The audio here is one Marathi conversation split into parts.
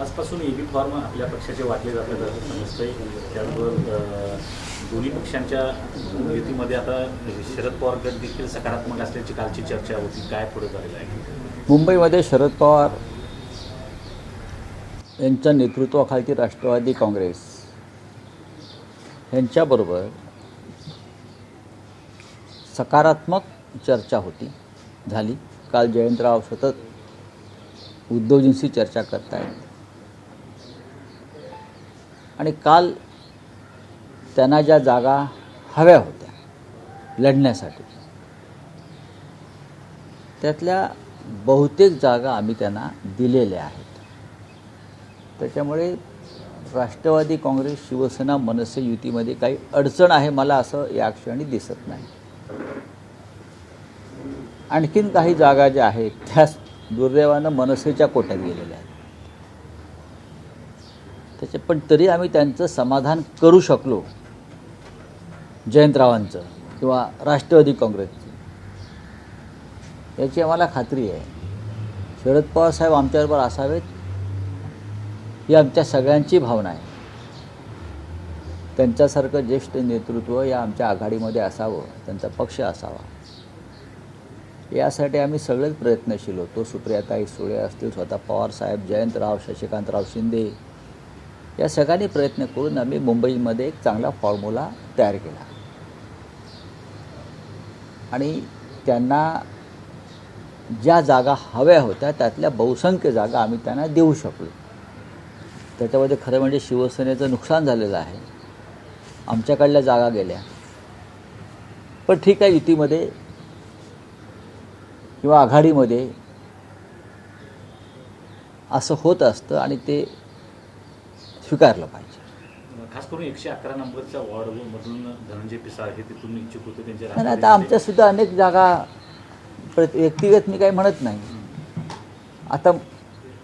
आजपासून ईबी फॉर्म आपल्या पक्षाचे वाटले जातात असं समजतंय. त्याचबरोबर दोन्ही पक्षांच्या युतीमध्ये आता शरद पवार गट देखील सकारात्मक असल्याची कालची चर्चा होती. काय पुढे झालेलं आहे? मुंबईमध्ये शरद पवार यांच्या नेतृत्वाखालची राष्ट्रवादी काँग्रेस यांच्याबरोबर सकारात्मक चर्चा झाली. काल जयंतराव सतत उद्धवजींशी चर्चा करत आहेत आणि काल त्यांना ज्या जागा हव्या होत्या लढण्यासाठी त्यातल्या बहुतेक जागा आम्ही त्यांना दिलेल्या आहेत. त्याच्यामुळे राष्ट्रवादी काँग्रेस, शिवसेना, मनसे युतीमध्ये काही अडचण आहे मला असं या क्षणी दिसत नाही. आणखीन काही जागा ज्या आहेत त्या दुर्दैवानं मनसेच्या कोट्यात गेलेल्या आहेत. पण तरी आम्ही त्यांचं समाधान करू शकलो, जयंतरावांचं किंवा राष्ट्रवादी काँग्रेसचं, याची आम्हाला खात्री आहे. शरद पवार साहेब आमच्याबरोबर असावेत ही आमच्या सगळ्यांची भावना आहे. त्यांच्यासारखं ज्येष्ठ नेतृत्व या आमच्या आघाडीमध्ये असावं, त्यांचा पक्ष असावा, यासाठी आम्ही सगळेच प्रयत्नशील होतो. सुप्रियाताई सुळे असतील, स्वतः पवारसाहेब, जयंतराव, शशिकांतराव शिंदे, या सगळ्यांनी प्रयत्न करून आम्ही मुंबईमध्ये एक चांगला फॉर्म्युला तयार केला आणि त्यांना ज्या जागा हव्या होत्या त्यातल्या बहुसंख्य जागा आम्ही त्यांना देऊ शकलो. त्याच्यामध्ये खरं म्हणजे शिवसेनेचं नुकसान झालेलं आहे. आमच्याकडल्या जागा गेल्या. पण ठीक आहे, युतीमध्ये किंवा आघाडीमध्ये असं होत असतं आणि ते स्वीकारलं पाहिजे. खास करून 111 नंबरच्या वॉर्डमधून धनंजय पिसाळ हे तिथून इच्छुक होते. त्यांच्या आणि आता आमच्यासुद्धा अनेक जागा व्यक्तिगत मी काही म्हणत नाही. आता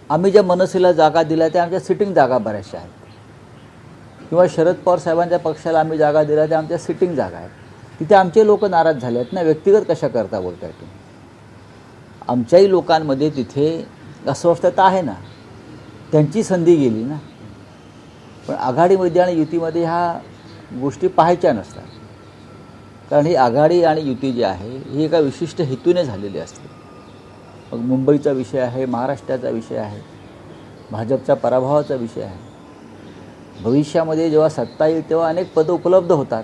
आम्ही ज्या मनसेला जागा दिल्या त्या आमच्या सिटिंग जागा बऱ्याचशा आहेत, किंवा शरद पवार साहेबांच्या पक्षाला आम्ही जागा दिल्या त्या आमच्या सिटिंग जागा आहेत. तिथे आमचे लोक नाराज झाले आहेत ना. व्यक्तिगत कशा करता बोलताय तुम्ही? आमच्याही लोकांमध्ये तिथे अस्वस्थता आहे ना. त्यांची संधी गेली ना. पण आघाडीमध्ये आणि युतीमध्ये ह्या गोष्टी पाहायच्या नसतात. कारण ही आघाडी आणि युती जी आहे ही एका विशिष्ट हेतूने झालेली असते. मग मुंबईचा विषय आहे, महाराष्ट्राचा विषय आहे, भाजपच्या पराभवाचा विषय आहे. भविष्यामध्ये जेव्हा सत्ता येईल तेव्हा अनेक पदं उपलब्ध होतात.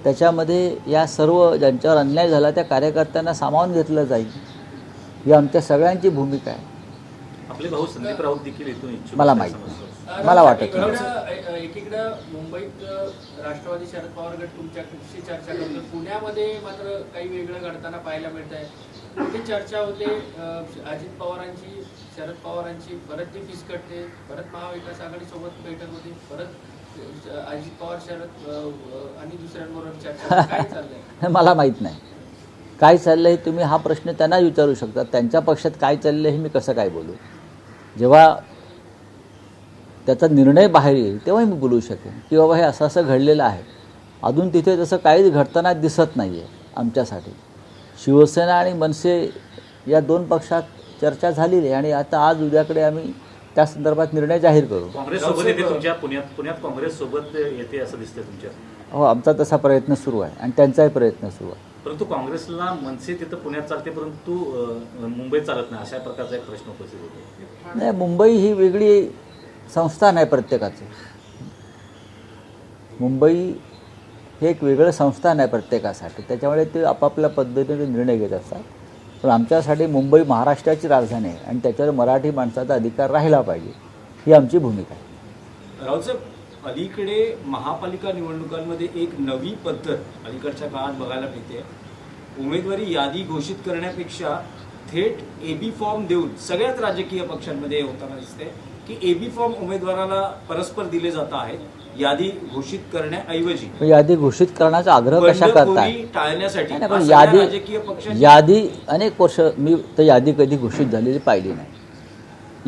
त्याच्यामध्ये या सर्व ज्यांच्यावर अन्याय झाला त्या कार्यकर्त्यांना सामावून घेतलं जाईल, ही आमच्या सगळ्यांची भूमिका आहे. आपले भाऊ संदीप राऊत देखील इथून इच्छुक मला माहीत नाही, मला वाटत नाही. एकीकडे मुंबईत राष्ट्रवादी शरद पवार गट तुमच्याशी चर्चा करतो, पुण्यामध्ये मात्र काही वेगळं घडताना पाहायला मिळत आहे. कुठे चर्चा होते अजित पवारांची, शरद पवारांची, परत ती फिसकटते, परत महाविकास आघाडी सोबत बैठक होती, परत अजित पवार, शरद आणि दुसऱ्यांबरोबर चर्चा. काय चाललंय? मला माहीत नाही काय चाललं आहे. तुम्ही हा प्रश्न त्यांना विचारू शकता. त्यांच्या पक्षात काय चाललं हे मी कसं काय बोलू? जेव्हा त्याचा निर्णय बाहेर येईल तेव्हा मी बोलू शकेन की बाबा हे असं असं घडलेलं आहे. अजून तिथे तसं काहीच घडताना दिसत नाही आहे आमच्यासाठी. शिवसेना आणि मनसे या दोन पक्षात चर्चा झालेली आहे आणि आता आज उद्याकडे आम्ही त्या संदर्भात निर्णय जाहीर करू. काँग्रेससोबत येते तुमच्या पुण्यात काँग्रेससोबत येते असं दिसतंय तुमच्या? हो, आमचा तसा प्रयत्न सुरू आहे आणि त्यांचाही प्रयत्न सुरू आहे. परंतु काँग्रेसला मनसे तिथं पुण्यात चालते परंतु मुंबईत चालत नाही, अशा प्रकारचा एक प्रश्न उपस्थित होतो. नाही, मुंबई ही वेगळी संस्थान आहे प्रत्येकाचं. मुंबई हे एक वेगळं संस्थान आहे प्रत्येकासाठी. त्याच्यामुळे ते आपापल्या पद्धतीने निर्णय घेत असतात. पण आमच्यासाठी मुंबई महाराष्ट्राची राजधानी आहे आणि त्याच्यावर मराठी माणसाचा अधिकार राहिला पाहिजे, ही आमची भूमिका आहे. रावसाहेब, अलीकडे महापालिका निवडणुकांमध्ये एक नवी पद्धत अलीकडच्या काळात बघायला मिळते. उमेदवारी यादी घोषित करण्यापेक्षा थेट एबी फॉर्म देऊन सगळ्याच राजकीय पक्षांमध्ये होताना दिसते की एबी फॉर्म उमेदवाराला परस्पर दिले जात आहेत यादी घोषित करण्याऐवजी. यादी घोषित करण्याचा आग्रह कशा करताय? टाळण्यासाठी यादी अनेक वर्ष मी तर यादी कधी घोषित झालेली पाहिली नाही.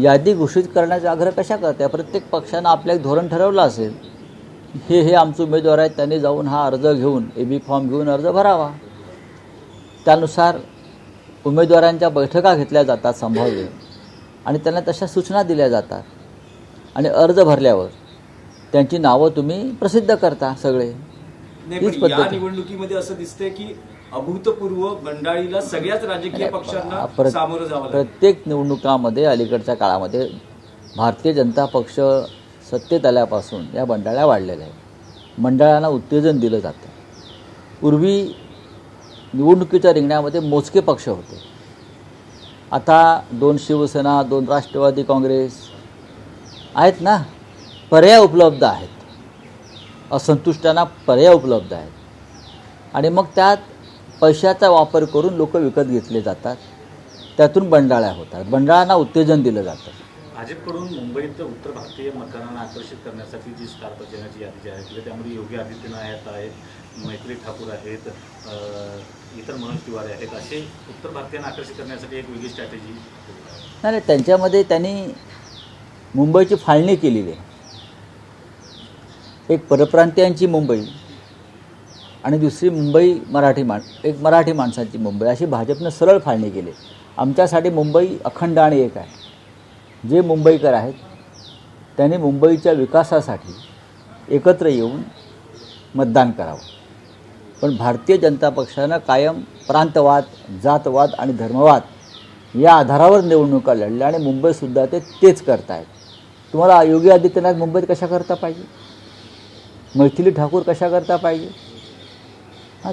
यादी घोषित करण्याचा आग्रह कशा करताय? प्रत्येक पक्षानं आपलं एक धोरण ठरवलं असेल. हे आमचे उमेदवार आहेत, त्यांनी जाऊन हा अर्ज घेऊन एबी फॉर्म घेऊन अर्ज भरावा. त्यानुसार उमेदवारांच्या बैठका घेतल्या जातात संभाव्य आणि त्यांना तशा सूचना दिल्या जातात. आणि अर्ज भरल्यावर त्यांची नावं तुम्ही प्रसिद्ध करता सगळे. नाही, हीच पण या पद्धत आहे. निवडणुकीमध्ये असं दिसतंय की अभूतपूर्व बंडाळीला सगळ्याच राजकीय पक्षांना सामोरं जावं लागलं. प्रत्येक निवडणुकामध्ये अलीकडच्या काळामध्ये भारतीय जनता पक्ष सत्तेत आल्यापासून या बंडाळ्या वाढलेल्या आहेत. मंडळांना उत्तेजन दिलं जातं. पूर्वी निवडणुकीच्या रिंगणामध्ये मोजके पक्ष होते. आता 2 शिवसेना, 2 राष्ट्रवादी काँग्रेस आहेत ना, पर्याय उपलब्ध आहेत. असंतुष्टांना पर्याय उपलब्ध आहेत. आणि मग त्यात पैशाचा वापर करून लोक विकत घेतले जातात. त्यातून बंडाळ्या होतात. बंडाळांना उत्तेजन दिलं जातं. भाजपकडून मुंबईत उत्तर भारतीय मतदारांना आकर्षित करण्यासाठी जी स्टार प्रचाराची यादी जाहीर केली त्यामध्ये योगी आदित्यनाथ आहेत, मैत्री ठाकूर आहेत, इतर मनोज तिवारी आहेत. असे उत्तर भारतीयांना आकर्षित करण्यासाठी एक वेगळी स्ट्रॅटेजी नाही, त्यांच्यामध्ये त्यांनी मुंबईची फाळणी केलेली आहे. एक परप्रांतीयांची मुंबई आणि दुसरी मुंबई एक मराठी माणसांची मुंबई अशी भाजपनं सरळ फाळणी केली. आमच्यासाठी मुंबई अखंड आणि एक आहे. जे मुंबईकर आहेत त्यांनी मुंबईच्या विकासासाठी एकत्र येऊन मतदान करावं. पण भारतीय जनता पक्षानं कायम प्रांतवाद, जातवाद आणि धर्मवाद या आधारावर निवडणुका लढल्या आणि मुंबईसुद्धा तेच करत आहेत. तुम्हाला योगी आदित्यनाथ मुंबईत कशा करता पाहिजे, मैथिली ठाकूर कशा करता पाहिजे,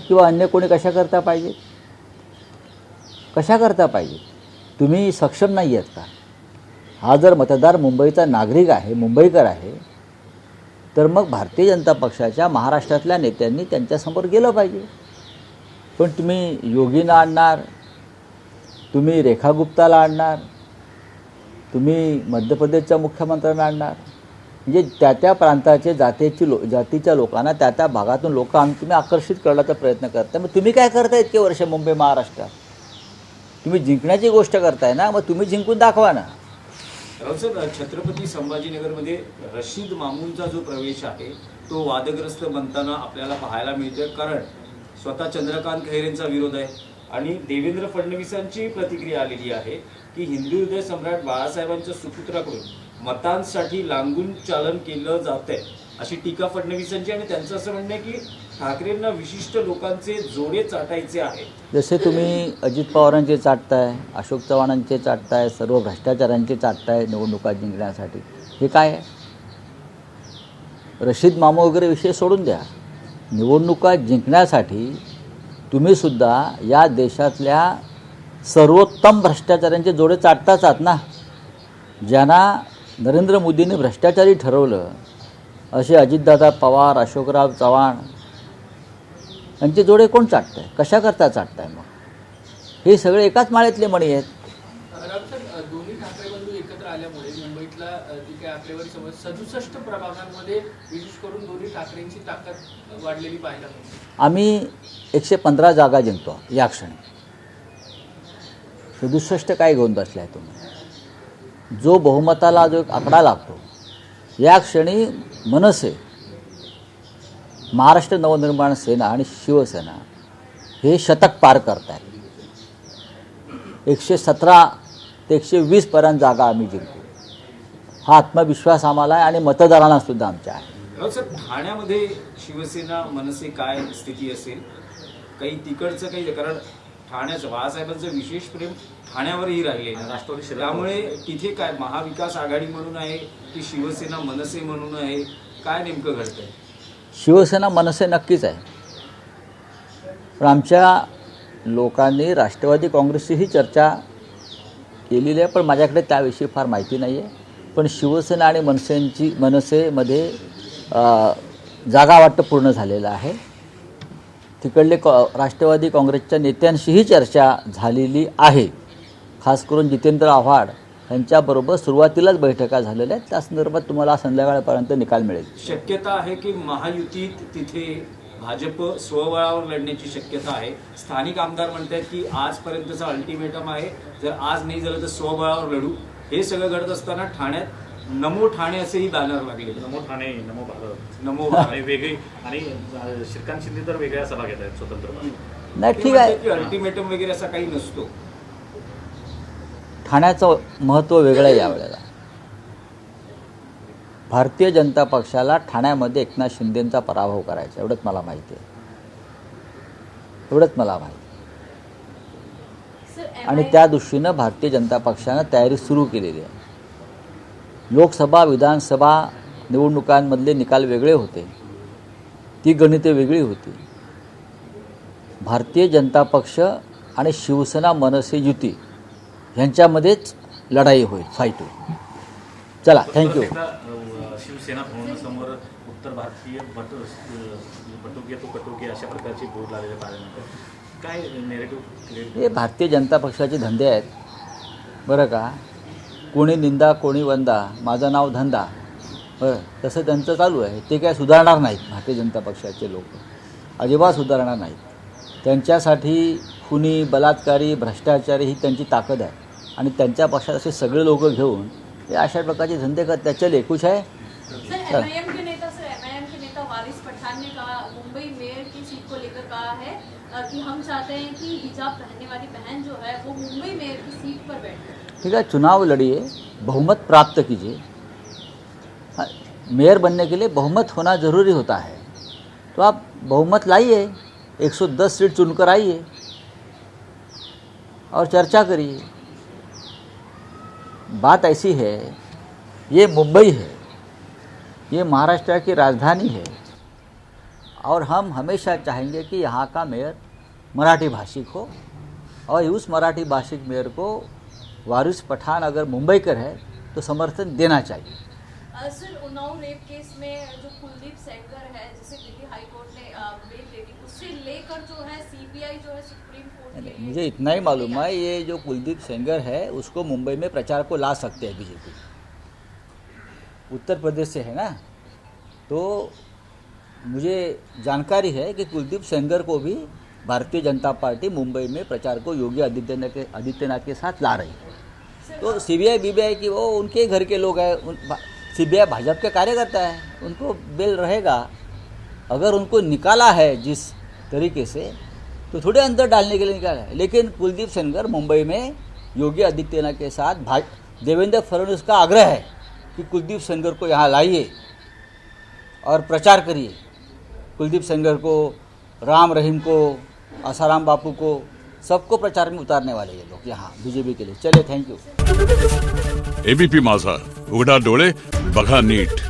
किंवा अन्य कोणी कशा करता पाहिजे, कशा करता पाहिजे. तुम्ही सक्षम नाही आहेत का? हा जर मतदार मुंबईचा नागरिक आहे, मुंबईकर आहे, तर मग भारतीय जनता पक्षाच्या महाराष्ट्रातल्या नेत्यांनी त्यांच्यासमोर गेलं पाहिजे. पण तुम्ही योगींना आणणार, तुम्ही रेखा गुप्ताला आणणार, तुम्ही मध्य प्रदेशच्या मुख्यमंत्र्यांना आणणार, म्हणजे त्या प्रांताचे जातीच्या लोकांना त्या भागातून लोक तुम्ही आकर्षित करण्याचा प्रयत्न करता. मग तुम्ही काय करता इतके वर्ष मुंबई महाराष्ट्रात? तुम्ही जिंकण्याची गोष्ट करताय ना, मग तुम्ही जिंकून दाखवा ना. सर, छत्रपती संभाजीनगरमध्ये रशीद मामूनचा जो प्रवेश आहे तो वादग्रस्त बनताना आपल्याला पाहायला मिळतोय. कारण स्वतः चंद्रकांत खैरेंचा विरोध आहे आणि देवेंद्र फडणवीसांची प्रतिक्रिया आलेली आहे की हिंदू हृदय सम्राट बाळासाहेबांच्या सुपुत्राकडून मतांसाठी लांगून चालन केलं जातंय अशी टीका फडणवीसांची. आणि त्यांचं असं म्हणणं आहे की ठाकरेंना विशिष्ट लोकांचे जोडे चाटायचे आहे. जसे तुम्ही अजित पवारांचे चाटताय, अशोक चव्हाणांचे चाटताय, सर्व भ्रष्टाचारांचे चाटताय निवडणुका जिंकण्यासाठी, हे काय आहे? रशीद मामू वगैरे विषय सोडून द्या. निवडणुका जिंकण्यासाठी तुम्हीसुद्धा या देशातल्या सर्वोत्तम भ्रष्टाचारांचे जोडे चाटताच आहात ना. ज्यांना नरेंद्र मोदींनी भ्रष्टाचारी ठरवलं असे अजितदादा पवार, अशोकराव चव्हाण यांचे जोडे कोण चाटताय? कशा करता चाटताय? मग हे सगळे एकाच माळ्यातले मणी आहेत. दोन्ही ठाकरे बंधू एकत्र आल्यामुळे मुंबईतला जी काही आकडेवारी समज 67 प्रभागांमध्ये विशेष करून दोन्ही ठाकरेंची ताकद वाढलेली पाहायला मिळते. आम्ही 115 जागा जिंकतो या क्षणी. 67 काय घेऊन बसलाय तुम्ही? जो बहुमताला जो एक आकडा लागतो या क्षणी मनसे, महाराष्ट्र नवनिर्माण सेना आणि शिवसेना हे शतक पार करत आहेत. 117 ते 120 पर्यंत जागा आम्ही जिंकू. हा आत्मविश्वास आम्हाला आहे आणि मतदारांना सुद्धा आमच्या आहे. सर, ठाण्यामध्ये शिवसेना मनसे काय स्थिती असेल? काही तिकडचं काही, कारण ठाण्याचं बाळासाहेबांचं विशेष प्रेम ठाण्यावरही राहिले राष्ट्रवादी, त्यामुळे तिथे काय महाविकास आघाडी म्हणून आहे की शिवसेना मनसे म्हणून आहे? काय नेमकं घडतंय? शिवसेना मनसे नक्कीच आहे. पण आमच्या लोकांनी राष्ट्रवादी काँग्रेसचीही चर्चा केलेली आहे, पण माझ्याकडे त्याविषयी फार माहिती नाही आहे. पण शिवसेना आणि मनसेमध्ये जागा वाटप पूर्ण झालेलं आहे. तिकडले राष्ट्रवादी काँग्रेसच्या नेत्यांशीही चर्चा झालेली आहे. खास करून जितेंद्र आव्हाड यांच्याबरोबर सुरुवातीलाच बैठका झालेल्या आहेत. त्या संदर्भात तुम्हाला संध्याकाळपर्यंत निकाल मिळेल. शक्यता आहे की महायुतीत तिथे भाजप स्वबळावर लढण्याची शक्यता आहे. स्थानिक आमदार म्हणतात की आजपर्यंतचा अल्टिमेटम आहे, जर आज नाही झालं तर स्वबळावर लढू. हे सगळं घडत असताना ठाण्यात नमो ठाणे असेही बॅनर लागले. नमो ठाणे, नमो भारत, नमो आणि वेगळी, आणि श्रीकांत शिंदे तर वेगळ्या सभा घेत आहेत स्वतंत्र. नाही, ठीक आहे. अल्टिमेटम वगैरे असा काही नसतो. ठाण्याचं महत्त्व वेगळं आहे यावेळेला. भारतीय जनता पक्षाला ठाण्यामध्ये एकनाथ शिंदेंचा पराभव करायचा, एवढंच मला माहिती आहे, एवढंच मला माहिती आहे. आणि त्या दृष्टीनं भारतीय जनता पक्षानं तयारी सुरू केलेली आहे. लोकसभा विधानसभा निवडणुकांमधले निकाल वेगळे होते, ती गणिते वेगळी होती. भारतीय जनता पक्ष आणि शिवसेना मनसे युती ह्यांच्यामध्येच लढाई होईल, फाईट होईल. चला, थँक्यू. शिवसेना भवनासमोर उत्तर भारतीय बटुके तो कटुके अशा प्रकारचे बोर्ड लावलेले पाहिल्यानंतर काय नेरेटिव्ह क्रिएट? हे भारतीय जनता पक्षाचे धंदे आहेत बरं का. कोणी निंदा कोणी वंदा, माझं नाव धंदा, बरं, तसं त्यांचं चालू आहे. ते काय सुधारणार नाहीत. भारतीय जनता पक्षाचे लोक अजिबात सुधारणार नाहीत. त्यांच्यासाठी खुनी, बलात्कारी, भ्रष्टाचारी ही त्यांची ताकद आहे. आणि त्यांच्या पक्षात असे सगळे लोक घेऊन हे अशा प्रकारचे धंदे करतात. चले कुछ है. सर, एमआईएम के नेता वारिस पठान ने कहा, मुंबई मेयर की सीट को लेकर कहा है कि हम चाहते हैं कि हिजाब पहनने वाली बहन जो है वो मुंबई मेयर की सीट पर बैठे. ठीक है, चुनाव लड़िए, बहुमत प्राप्त कीजिए. हाँ, मेयर बनने के लिए बहुमत होना ज़रूरी होता है. तो आप बहुमत लाइए, 110 सीट चुनकर आइए और चर्चा करिए. बात ऐसी है, ये मुंबई है, ये महाराष्ट्र की राजधानी है और हम हमेशा चाहेंगे कि यहाँ का मेयर मराठी भाषिक हो और उस मराठी भाषिक मेयर को वारिस पठान अगर मुंबईकर है तो समर्थन देना चाहिए. सर, उन्नाव रेप केस में जो कुलदीप सेंगर है, जिसे दिल्ली हाई कोर्ट ने बेल दे दी, उससे लेकर जो है सीबीआई जो है सुप्रीम कोर्ट के लिए. मुझे इतना ही मालूम है, ये जो कुलदीप सेंगर है उसको मुंबई में प्रचार को ला सकते हैं बीजेपी. उत्तर प्रदेश से है ना, तो मुझे जानकारी है कि कुलदीप सेंगर को भी भारतीय जनता पार्टी मुंबई में प्रचार को योगी आदित्यनाथ के साथ ला रही है. तो सीबीआई बीबीआई की वो उनके घर के लोग हैं. सीबीआई भाजपा के कार्यकर्ता है, उनको बेल रहेगा. अगर उनको निकाला है जिस तरीके से, तो थोड़े अंदर डालने के लिए निकाला है. लेकिन कुलदीप सेंगर मुंबई में योगी आदित्यनाथ के साथ देवेंद्र फडणवीस का आग्रह है कि कुलदीप सेंगर को यहाँ लाइए और प्रचार करिए. कुलदीप सेंगर को, राम रहीम को, आसाराम बापू को, सबको प्रचार में उतारने वाले ये लोग यहाँ बीजेपी के लिए. चले, थँक्यू. एबीपी माझा, उघडा डोळे बघा नीट.